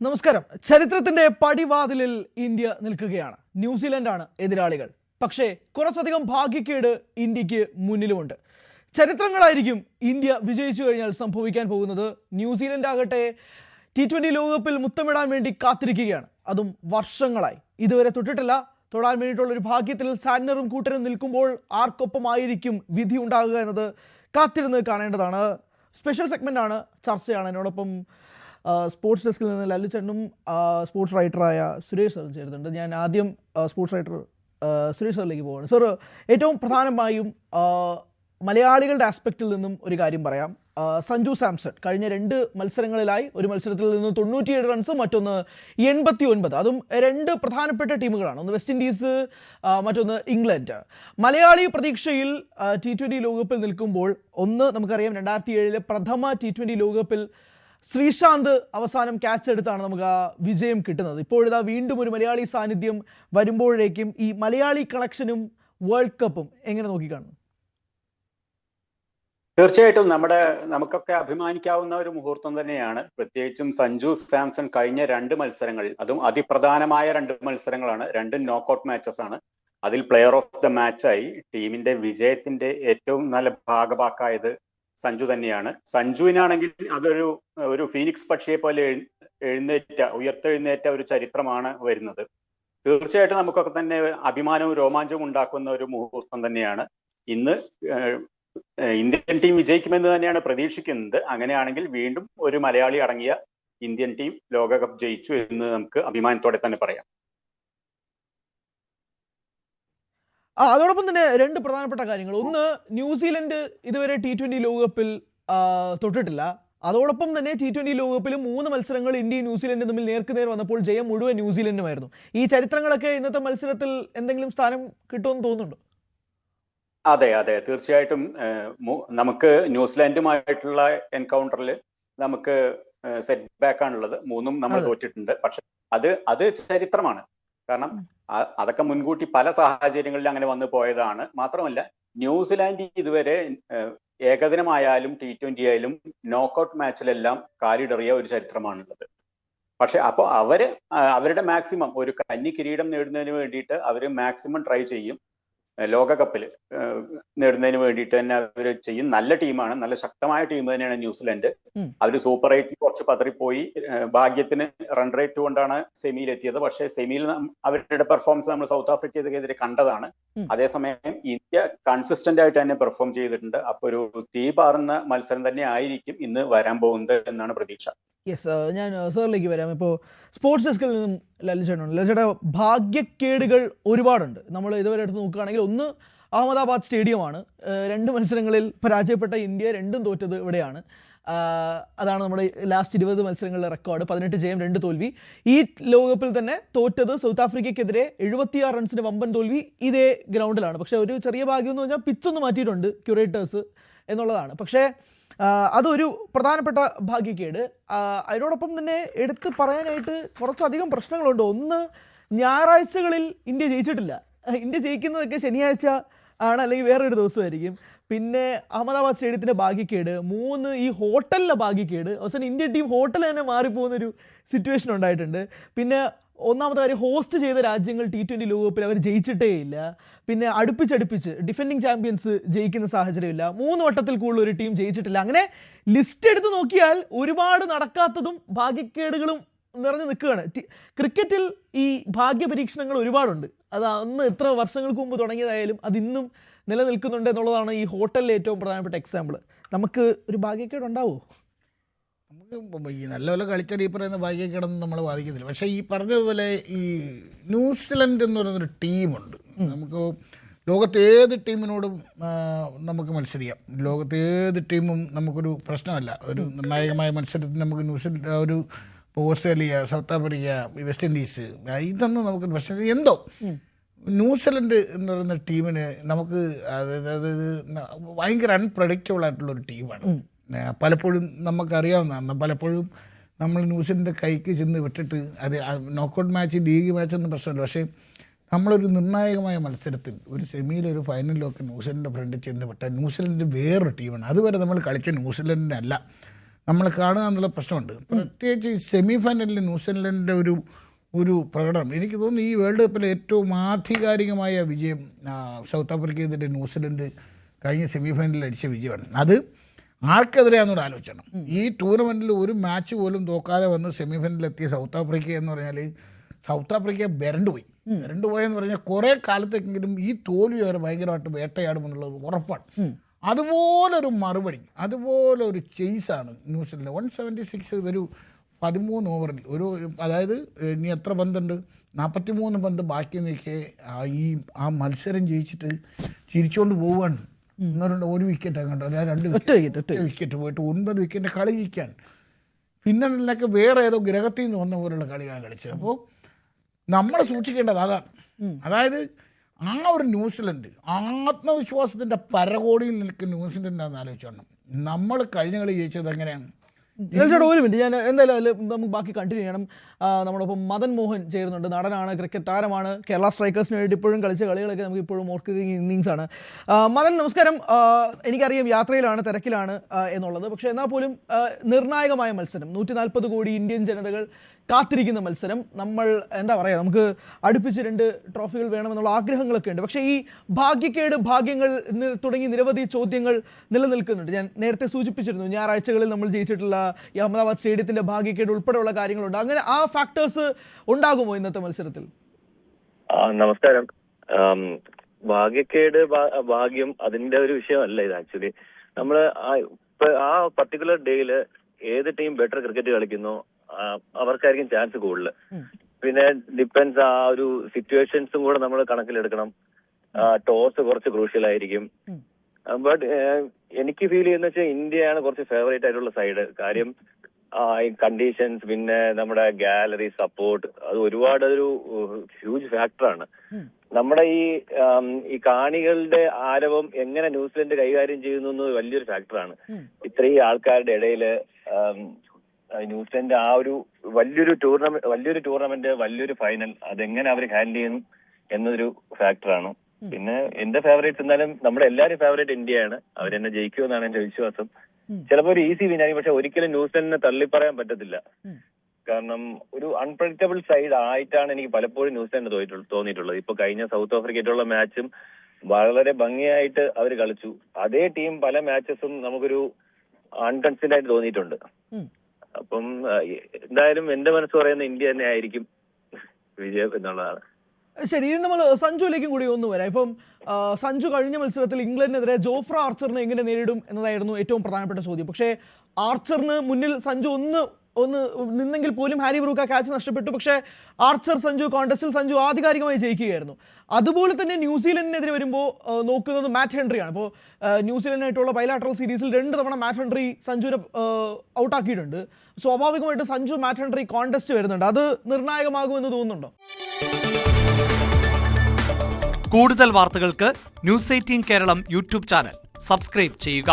നമസ്കാരം. ചരിത്രത്തിന്റെ പടിവാതിലിൽ ഇന്ത്യ നിൽക്കുകയാണ്. ന്യൂസിലൻഡാണ് എതിരാളികൾ. പക്ഷേ കുറച്ചധികം ഭാഗ്യക്കേട് ഇന്ത്യക്ക് മുന്നിലുമുണ്ട്. ചരിത്രങ്ങളായിരിക്കും ഇന്ത്യ വിജയിച്ചു കഴിഞ്ഞാൽ സംഭവിക്കാൻ പോകുന്നത്. ന്യൂസിലൻഡ് ആകട്ടെ T20 ലോകകപ്പിൽ മുത്തമിടാൻ വേണ്ടി കാത്തിരിക്കുകയാണ്. അതും വർഷങ്ങളായി. ഇതുവരെ തൊട്ടിട്ടില്ല. തൊടാൻ വേണ്ടിയിട്ടുള്ളൊരു ഭാഗ്യത്തിൽ സാന്റനറും കൂട്ടരും നിൽക്കുമ്പോൾ ആർക്കൊപ്പമായിരിക്കും വിധി ഉണ്ടാകുക എന്നത് കാത്തിരുന്ന് കാണേണ്ടതാണ്. സ്പെഷ്യൽ സെഗ്മെൻ്റാണ്, ചർച്ചയാണ്. എന്നോടൊപ്പം സ്പോർട്സ് ഡെസ്കിൽ നിന്ന് ലല്ലിച്ചേട്ടനും സ്പോർട്സ് റൈറ്ററായ സുരേഷ് സാറും ചേരുന്നുണ്ട്. ഞാൻ ആദ്യം സ്പോർട്സ് റൈറ്റർ സുരേഷ് സാറിലേക്ക് പോവുകയാണ്. സാർ, ഏറ്റവും പ്രധാനമായും മലയാളികളുടെ ആസ്പെക്റ്റിൽ നിന്നും ഒരു കാര്യം പറയാം. സഞ്ജു സാംസൺ കഴിഞ്ഞ 2 മത്സരങ്ങളിലായി, ഒരു മത്സരത്തിൽ നിന്ന് 97 റൺസ്, മറ്റൊന്ന് 89. അതും 2 പ്രധാനപ്പെട്ട ടീമുകളാണ്. ഒന്ന് വെസ്റ്റ് ഇൻഡീസ്, മറ്റൊന്ന് ഇംഗ്ലണ്ട്. മലയാളി പ്രതീക്ഷയിൽ T20 ലോകകപ്പിൽ നിൽക്കുമ്പോൾ ഒന്ന് നമുക്കറിയാം, 2007 പ്രഥമ T20 ലോകകപ്പിൽ ശ്രീശാന്ത് അവസാനം ക്യാച്ച് എടുത്താണ് നമുക്ക് ആ വിജയം കിട്ടുന്നത്. ഇപ്പോഴിതാ വീണ്ടും ഒരു മലയാളി സാന്നിധ്യം വരുമ്പോഴേക്കും ഈ മലയാളി കളക്ഷനും വേൾഡ് കപ്പും എങ്ങനെ നോക്കിക്കാണുന്നു? തീർച്ചയായിട്ടും നമുക്കൊക്കെ അഭിമാനിക്കാവുന്ന ഒരു മുഹൂർത്തം തന്നെയാണ്. പ്രത്യേകിച്ചും സഞ്ജു സാംസൺ കഴിഞ്ഞ 2 മത്സരങ്ങളിൽ, അതും അതിപ്രധാനമായ 2 മത്സരങ്ങളാണ്, 2 നോക്കൌട്ട് മാച്ചസ് ആണ്. അതിൽ പ്ലെയർ ഓഫ് ദ മാച്ചായി ടീമിന്റെ വിജയത്തിന്റെ ഏറ്റവും നല്ല ഭാഗഭാക്കായത് സഞ്ജു തന്നെയാണ്. സഞ്ജുവിനാണെങ്കിൽ അതൊരു ഫീനിക്സ് പക്ഷിയെ പോലെ ഉയർത്തെഴുന്നേറ്റ ഒരു ചരിത്രമാണ് വരുന്നത്. തീർച്ചയായിട്ടും നമുക്കൊക്കെ തന്നെ അഭിമാനവും രോമാഞ്ചവും ഉണ്ടാക്കുന്ന ഒരു മുഹൂർത്തം തന്നെയാണ്. ഇന്ന് ഇന്ത്യൻ ടീം വിജയിക്കുമെന്ന് തന്നെയാണ് പ്രതീക്ഷിക്കുന്നത്. അങ്ങനെയാണെങ്കിൽ വീണ്ടും ഒരു മലയാളി അടങ്ങിയ ഇന്ത്യൻ ടീം ലോകകപ്പ് ജയിച്ചു എന്ന് നമുക്ക് അഭിമാനത്തോടെ തന്നെ പറയാം. അതോടൊപ്പം തന്നെ 2 പ്രധാനപ്പെട്ട കാര്യങ്ങൾ. ഒന്ന്, ന്യൂസിലൻഡ് ഇതുവരെ T20 ലോകകപ്പിൽ തൊട്ടിട്ടില്ല. അതോടൊപ്പം തന്നെ T20 ലോകകപ്പിൽ 3 മത്സരങ്ങൾ ഇന്ത്യയും ന്യൂസിലൻഡും തമ്മിൽ നേർക്കുനേർ വന്നപ്പോൾ ജയം മുഴുവൻ ന്യൂസിലൻഡുമായിരുന്നു. ഈ ചരിത്രങ്ങളൊക്കെ ഇന്നത്തെ മത്സരത്തിൽ എന്തെങ്കിലും സ്ഥാനം കിട്ടുമെന്ന് തോന്നുന്നുണ്ടോ? അതെ, തീർച്ചയായിട്ടും. നമുക്ക് ന്യൂസിലാൻഡുമായിട്ടുള്ള എൻകൗണ്ടറിൽ നമുക്ക് സെറ്റ് ബാക്ക് ആണുള്ളത്. 3 നമ്മൾ തോറ്റിട്ടുണ്ട്. പക്ഷെ അത് ചരിത്രമാണ്. കാരണം അതൊക്കെ മുൻകൂട്ടി പല സാഹചര്യങ്ങളിൽ അങ്ങനെ വന്നു പോയതാണ്. മാത്രമല്ല, ന്യൂസിലാൻഡ് ഇതുവരെ ഏകദിനമായാലും T20 ആയാലും നോക്കൌട്ട് മാച്ചിലെല്ലാം കാലിടറിയ ഒരു ചരിത്രമാണുള്ളത്. പക്ഷെ അപ്പോൾ അവരുടെ മാക്സിമം ഒരു കന്നി കിരീടം നേടുന്നതിന് വേണ്ടിയിട്ട് അവർ മാക്സിമം ട്രൈ ചെയ്യും. ലോകകപ്പിൽ നേടുന്നതിന് വേണ്ടിയിട്ട് തന്നെ അവർ ചെയ്യും. നല്ല ടീമാണ്, നല്ല ശക്തമായ ടീം തന്നെയാണ് ന്യൂസിലൻഡ്. അവർ സൂപ്പർ 8 കുറച്ച് പതറിപ്പോയി. ഭാഗ്യത്തിന് റൺ റേറ്റ് കൊണ്ടാണ് സെമിയിൽ എത്തിയത്. പക്ഷേ സെമിയിൽ അവരുടെ പെർഫോമൻസ് നമ്മൾ സൗത്ത് ആഫ്രിക്കയ്ക്കെതിരെ കണ്ടതാണ്. അതേസമയം ഇന്ത്യ കൺസിസ്റ്റന്റ് ആയിട്ട് തന്നെ പെർഫോം ചെയ്തിട്ടുണ്ട്. അപ്പൊ ഒരു തീ പാറുന്ന മത്സരം തന്നെ ആയിരിക്കും ഇന്ന് വരാൻ പോകുന്നത് എന്നാണ് പ്രതീക്ഷ. യെസ്, ഞാൻ സാറിലേക്ക് വരാം. ഇപ്പോൾ സ്പോർട്സ് ഡെസ്കിൽ നിന്നും ലല്ലിച്ചേട്ട ഭാഗ്യക്കേടുകൾ ഒരുപാടുണ്ട്. നമ്മൾ ഇതുവരെ എടുത്ത് നോക്കുകയാണെങ്കിൽ, ഒന്ന് അഹമ്മദാബാദ് സ്റ്റേഡിയമാണ്. 2 മത്സരങ്ങളിൽ പരാജയപ്പെട്ട ഇന്ത്യ 2ഉം തോറ്റത് ഇവിടെയാണ്. അതാണ് നമ്മുടെ ലാസ്റ്റ് 20 മത്സരങ്ങളിലെ റെക്കോർഡ്. 18 ജയം 2 തോൽവി. ഈ ലോകകപ്പിൽ തന്നെ തോറ്റത് സൗത്ത് ആഫ്രിക്കയ്ക്കെതിരെ 76 റൺസിന് വമ്പൻ തോൽവി ഇതേ ഗ്രൗണ്ടിലാണ്. പക്ഷേ ഒരു ചെറിയ ഭാഗ്യം എന്ന് പറഞ്ഞാൽ പിച്ചൊന്ന് മാറ്റിയിട്ടുണ്ട് ക്യൂറേറ്റേഴ്സ് എന്നുള്ളതാണ്. പക്ഷേ അതൊരു പ്രധാനപ്പെട്ട ഭാഗ്യക്കേട്. അതിനോടൊപ്പം തന്നെ എടുത്ത് പറയാനായിട്ട് കുറച്ചധികം പ്രശ്നങ്ങളുണ്ട്. ഒന്ന്, ഞായറാഴ്ചകളിൽ ഇന്ത്യ ജയിച്ചിട്ടില്ല. ഇന്ത്യ ജയിക്കുന്നതൊക്കെ ശനിയാഴ്ച ആണ്, അല്ലെങ്കിൽ വേറൊരു ദിവസമായിരിക്കും. പിന്നെ അഹമ്മദാബാദ് സ്റ്റേഡിയത്തിൻ്റെ ഭാഗ്യക്കേട്. 3, ഈ ഹോട്ടലിലെ ഭാഗ്യക്കേട്. അവസാനം ഇന്ത്യൻ ടീം ഹോട്ടൽ തന്നെ മാറിപ്പോകുന്നൊരു സിറ്റുവേഷൻ ഉണ്ടായിട്ടുണ്ട്. പിന്നെ ഒന്നാമത്തെ കാര്യം, ഹോസ്റ്റ് ചെയ്ത രാജ്യങ്ങൾ T20 ലോകകപ്പിൽ അവർ ജയിച്ചിട്ടേ ഇല്ല. പിന്നെ അടുപ്പിച്ചടുപ്പിച്ച് ഡിഫെൻഡിങ് ചാമ്പ്യൻസ് ജയിക്കുന്ന സാഹചര്യമില്ല. 3 വട്ടത്തിൽ കൂടുതൽ ഒരു ടീം ജയിച്ചിട്ടില്ല. അങ്ങനെ ലിസ്റ്റ് എടുത്ത് നോക്കിയാൽ ഒരുപാട് നടക്കാത്തതും ഭാഗ്യക്കേടുകളും നിറഞ്ഞു നിൽക്കുകയാണ്. ക്രിക്കറ്റിൽ ഈ ഭാഗ്യപരീക്ഷണങ്ങൾ ഒരുപാടുണ്ട്. അത് അന്ന് എത്ര വർഷങ്ങൾക്ക് മുമ്പ് തുടങ്ങിയതായാലും അതിന്നും നിലനിൽക്കുന്നുണ്ട് എന്നുള്ളതാണ് ഈ ഹോട്ടലിലെ ഏറ്റവും പ്രധാനപ്പെട്ട എക്സാമ്പിൾ. നമുക്ക് ഒരു ഭാഗ്യക്കേട് ഉണ്ടാവുമോ? നമുക്ക് ഈ നല്ലപോലെ കളിച്ചാൽ ഈ പറയുന്ന ഭാഗ്യക്കേടൊന്നും നമ്മൾ ബാധിക്കുന്നില്ല. പക്ഷേ ഈ പറഞ്ഞതുപോലെ ഈ ന്യൂസിലൻഡ് എന്ന് പറയുന്നൊരു ടീമുണ്ട്. നമുക്ക് ലോകത്തെ ഏത് ടീമിനോടും നമുക്ക് മത്സരിക്കാം. ലോകത്തെ ഏത് ടീമും നമുക്കൊരു പ്രശ്നമല്ല. ഒരു നിർണായകമായ മത്സരത്തിൽ നമുക്ക് New Zealand, Australia, south Africa, west Indies, ഇതൊന്നും നമുക്ക് പ്രശ്നം. എന്തോ ന്യൂസിലൻഡ് എന്ന് പറയുന്ന ടീമിന് നമുക്ക് അതായത് ഭയങ്കര അൺപ്രഡിക്റ്റബിൾ ആയിട്ടുള്ളൊരു ടീമാണ്. പലപ്പോഴും നമുക്കറിയാവുന്നതാണ്. പലപ്പോഴും നമ്മൾ ന്യൂസിലൻഡ് കൈക്ക് ചെന്ന് വിട്ടിട്ട് അത് നോക്കൗട്ട് മാച്ച്, ലീഗ് മാച്ചൊന്നും പ്രശ്നമില്ല. പക്ഷേ നമ്മളൊരു നിർണായകമായ മത്സരത്തിൽ, ഒരു സെമിയിലൊരു ഫൈനലിലൊക്കെ ന്യൂസിലൻഡിൻ്റെ ഫ്രണ്ടിൽ ചെന്ന് വിട്ടാൽ ന്യൂസിലൻഡ് വേറൊരു ടീമാണ്. അതുവരെ നമ്മൾ കളിച്ച ന്യൂസിലൻഡിനല്ല നമ്മൾ കാണുക എന്നുള്ള പ്രശ്നമുണ്ട്. പ്രത്യേകിച്ച് ഈ സെമി ഫൈനലിൽ ന്യൂസിലൻഡിൻ്റെ ഒരു പ്രകടനം എനിക്ക് തോന്നുന്നു ഈ വേൾഡ് കപ്പിലെ ഏറ്റവും ആധികാരികമായ വിജയം സൗത്ത് ആഫ്രിക്കയുടെ ന്യൂസിലൻഡ് കഴിഞ്ഞ സെമി ഫൈനലിൽ അടിച്ച വിജയമാണ്. അത് ആർക്കെതിരെയാണെന്നോട് ആലോചിക്കണം. ഈ ടൂർണമെൻറ്റിൽ ഒരു മാച്ച് പോലും തോക്കാതെ വന്ന് സെമി ഫൈനലിലെത്തിയ സൗത്ത് ആഫ്രിക്ക എന്ന് പറഞ്ഞാൽ സൗത്ത് ആഫ്രിക്ക വരണ്ടുപോയി പോയെന്ന് പറഞ്ഞാൽ കുറേ കാലത്തേക്കെങ്കിലും ഈ തോൽവി അവർ ഭയങ്കരമായിട്ട് വേട്ടയാടുമെന്നുള്ളത് ഉറപ്പാണ്. അതുപോലൊരു മറുപടി, അതുപോലെ ഒരു ചേസാണ് ന്യൂസിലൻഡ്. 176 ഒരു 13 ഓവറിൽ അതായത് ഇനി എത്ര പന്തുണ്ട്, 43 പന്ത് ബാക്കി നിൽക്കെ ആ മത്സരം ജയിച്ചിട്ട് ചിരിച്ചുകൊണ്ട് പോവുകയാണ്. ഒരു വിക്കറ്റ് കണ്ടോ, 2 വിക്കറ്റ് പോയിട്ട് 9 വിക്കറ്റിൻ്റെ കളി ജയിക്കാൻ. പിന്നൊക്കെ വേറെ ഏതോ ഗ്രഹത്തിൽ നിന്ന് വന്ന പോലുള്ള കളിയാണ് കളിച്ചത്. അപ്പോൾ നമ്മൾ സൂക്ഷിക്കേണ്ടത് അതാണ്. അതായത് ആ ഒരു ന്യൂസിലൻഡ് ആത്മവിശ്വാസത്തിൻ്റെ പരകോടിയിൽ നിൽക്കുന്ന ന്യൂസിലൻഡാണെന്ന് ആലോചിച്ചോണം. നമ്മൾ കഴിഞ്ഞ കളി ജയിച്ചത് എങ്ങനെയാണ്? ചേട്ടാ ഒരു മിനിറ്റ്, ഞാൻ എന്തായാലും നമുക്ക് ബാക്കി കണ്ടിന്യൂ ചെയ്യണം. നമ്മളൊപ്പം മദൻ മോഹൻ ചേരുന്നുണ്ട്. നടനാണ്, ക്രിക്കറ്റ് താരമാണ്, കേരള സ്ട്രൈക്കേഴ്സിന് വേണ്ടി ഇപ്പോഴും കളിച്ച കളികളൊക്കെ നമുക്ക് ഇപ്പോഴും ഓർക്കുന്ന ഇന്നിങ്സാണ്. മദൻ നമസ്കാരം. എനിക്കറിയാം യാത്രയിലാണ്, തിരക്കിലാണ് എന്നുള്ളത്. പക്ഷേ എന്നാൽ പോലും നിർണായകമായ മത്സരം, 140 കോടി ഇന്ത്യൻ ജനതകൾ കാത്തിരിക്കുന്ന മത്സരം. നമ്മൾ എന്താ പറയുക, നമുക്ക് അടുപ്പിച്ച് 2 ട്രോഫികൾ വേണമെന്നുള്ള ആഗ്രഹങ്ങളൊക്കെ ഉണ്ട്. പക്ഷേ ഈ ഭാഗ്യക്കേട്, ഭാഗ്യങ്ങൾ തുടങ്ങി നിരവധി ചോദ്യങ്ങൾ നിലനിൽക്കുന്നുണ്ട്. ഞാൻ നേരത്തെ സൂചിപ്പിച്ചിരുന്നു, ഞായറാഴ്ചകളിൽ നമ്മൾ ജയിച്ചിട്ടുള്ള ഈ അഹമ്മദാബാദ് സ്റ്റേഡിയത്തിൻ്റെ ഭാഗ്യക്കേട് ഉൾപ്പെടെയുള്ള കാര്യങ്ങളുണ്ട്. അങ്ങനെ ആ ഫാക്ടേഴ്സ് ഉണ്ടാകുമോ ഇന്നത്തെ മത്സരത്തിൽ? നമസ്കാരം. ഭാഗ്യക്കേട്, ഭാഗ്യം അതിന്റെ ഒരു വിഷയമല്ല ഇത്. ആക്ച്വലി നമ്മൾ ആ പർട്ടിക്കുലർ ഡേയില് ഏത് ടീം ബെറ്റർ ക്രിക്കറ്റ് കളിക്കുന്നോ അവർക്കായിരിക്കും ചാൻസ് കൂടുതൽ. പിന്നെ ഡിപ്പെൻസ് ആ ഒരു സിറ്റുവേഷൻസും കൂടെ നമ്മൾ കണക്കിലെടുക്കണം. ടോസ് കുറച്ച് ക്രൂഷ്യൽ ആയിരിക്കും. ബട്ട് എനിക്ക് ഫീൽ ചെയ്യുന്ന വെച്ചാൽ ഇന്ത്യയാണ് കുറച്ച് ഫേവറേറ്റ് ആയിട്ടുള്ള സൈഡ്. കാര്യം കണ്ടീഷൻസ്, പിന്നെ നമ്മുടെ ഗാലറി സപ്പോർട്ട്, അത് ഒരുപാട് ഒരു ഹ്യൂജ് ഫാക്ടറാണ്. നമ്മുടെ ഈ കാണികളുടെ ആരവം എങ്ങനെ ന്യൂസിലൻഡ് കൈകാര്യം ചെയ്യുന്നു വലിയൊരു ഫാക്ടറാണ്. ഇത്രയും ആൾക്കാരുടെ ഇടയിൽ ന്യൂസിലൻഡ് ആ ഒരു വലിയൊരു ടൂർണമെന്റ്, വലിയൊരു ഫൈനൽ, അതെങ്ങനെ അവർ ഹാൻഡിൽ ചെയ്യുന്നു എന്നൊരു ഫാക്ടറാണ്. പിന്നെ എന്റെ ഫേവറേറ്റ് എന്നാലും നമ്മുടെ എല്ലാവരും ഫേവറേറ്റ് ഇന്ത്യയാണ്. അവരെന്നെ ജയിക്കുമെന്നാണ് എന്റെ വിശ്വാസം. ചിലപ്പോൾ ഒരു ഈസി വിനായി, പക്ഷെ ഒരിക്കലും ന്യൂസിലൻഡിനെ തള്ളിപ്പറയാൻ പറ്റത്തില്ല. കാരണം ഒരു അൺപ്രഡിക്റ്റബിൾ സൈഡ് ആയിട്ടാണ് എനിക്ക് പലപ്പോഴും ന്യൂസിലൻഡ് തോന്നിയിട്ടുള്ളത്. ഇപ്പൊ കഴിഞ്ഞ സൗത്ത് ആഫ്രിക്കയായിട്ടുള്ള മാച്ചും വളരെ ഭംഗിയായിട്ട് അവർ കളിച്ചു. അതേ ടീം പല മാച്ചസും നമുക്കൊരു അൺകൺസിഡന്റ് ആയിട്ട് തോന്നിയിട്ടുണ്ട്. അപ്പം എന്തായാലും എന്റെ മനസ്സ് പറയുന്ന ഇന്ത്യ തന്നെ ആയിരിക്കും വിജയം എന്നുള്ളതാണ്. ശരി, ഇനി നമ്മൾ സഞ്ജുവിലേക്കും കൂടി ഒന്ന് വരാം. ഇപ്പം സഞ്ജു കഴിഞ്ഞ മത്സരത്തിൽ ഇംഗ്ലണ്ടിനെതിരെ ജോഫ്ര ആർച്ചറിനെ എങ്ങനെ നേരിടും എന്നതായിരുന്നു ഏറ്റവും പ്രധാനപ്പെട്ട ചോദ്യം. പക്ഷേ ആർച്ചറിന് മുന്നിൽ സഞ്ജു ഒന്ന് നിന്നെങ്കിൽ പോലും ഹാരി ബ്രൂക്ക് ക്യാച്ച് നഷ്ടപ്പെട്ടു. പക്ഷേ ആർച്ചർ സഞ്ജു കോൺടെസ്റ്റിൽ സഞ്ജു ആധികാരികമായി ജയിക്കുകയായിരുന്നു. അതുപോലെ തന്നെ ന്യൂസിലൻഡിനെതിരെ വരുമ്പോൾ നോക്കുന്നത് മാറ്റ് ഹെൻറിയാണ്. ഇപ്പോൾ ന്യൂസിലൻഡിനായിട്ടുള്ള ബൈലാറ്ററൽ സീരീസിൽ 2 തവണ മാറ്റ് ഹെൻറി സഞ്ജുവിനെ ഔട്ടാക്കിയിട്ടുണ്ട്. സ്വാഭാവികമായിട്ട് സഞ്ജു മാറ്റ് ഹെൻറി കോൺടെസ്റ്റ് വരുന്നുണ്ട്. അത് നിർണായകമാകുമെന്ന് തോന്നുന്നുണ്ടോ? കൂടുതൽ വാർത്തകൾക്ക് news 18 Keralam YouTube channel subscribe ചെയ്യുക.